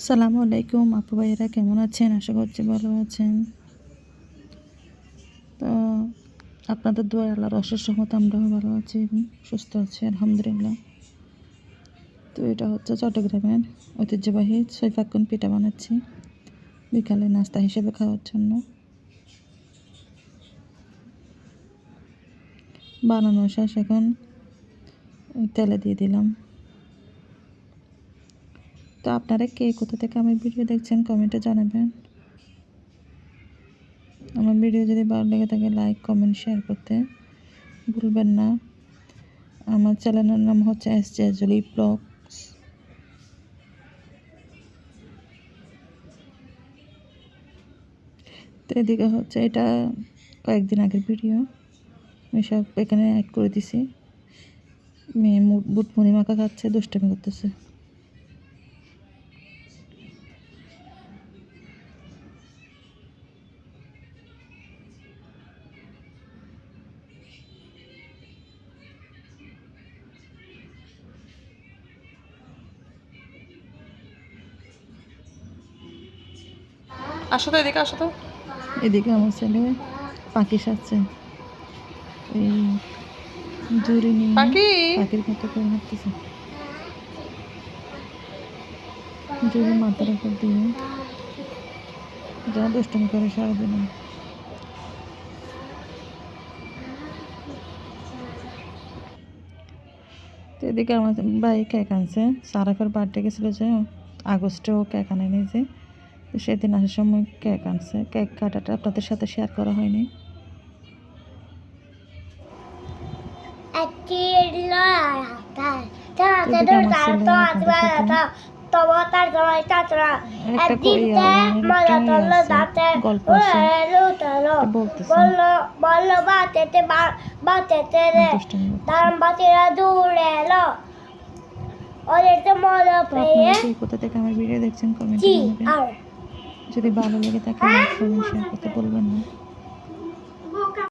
সালামু আলাইকুম আপু ভাইয়েরা, কেমন আছেন? আশা করছি ভালো আছেন। তো আপনাদের দোয়া আল্লাহর অশেষ রহমত আমরাও ভালো আছি এবং সুস্থ আছি আলহামদুলিল্লাহ। তো এটা হচ্ছে চট্টগ্রামের ঐতিহ্যবাহী সৈফাকুন পিঠা বানাচ্ছি বিকালে নাস্তা হিসেবে খাওয়ার জন্য। বানানো শেষ, এখন তেলে দিয়ে দিলাম। তো আপনারা কে কোথা থেকে আমার ভিডিও দেখছেন কমেন্টে জানাবেন। আমার ভিডিও যদি ভালো লেগে থাকে লাইক কমেন্ট শেয়ার করতে ভুলবেন না। আমার চ্যানেলের নাম হচ্ছে SJ জুলি ব্লগস। তো এদিকে হচ্ছে এটা কয়েকদিন আগের ভিডিও, আমি সব এখানে অ্যাড করে দিছি। মেয়ে বুট মুড়ি মাখা খাচ্ছে, দুষ্টামি করতেছে। আসো তো এদিকে, আসো তো। এদিকে আমার ছেলে পাখি সাজছে, এই জুড়ি নিয়ে পাখির মতো করে হাঁটতেছে। জুড়ি মাথার উপর দিয়ে যা দুষ্টমি করে সারাদিন। তো এদিকে আমার ভাই কেক আনছে, সারাফের বার্থডে গেছিলো যে আগস্টেও কেক আনে নিজে। তো সেদিন আসার সময় কেক আনছে, কেক কাটাটা আপনাদের সাথে শেয়ার করা হয়নি। কোথা থেকে আমার ভিডিও দেখছেন কমেন্টে জানাবেন। যদি ভালো লেগে থাকে লাইক কমেন্ট শেয়ার করতে বলবেন না।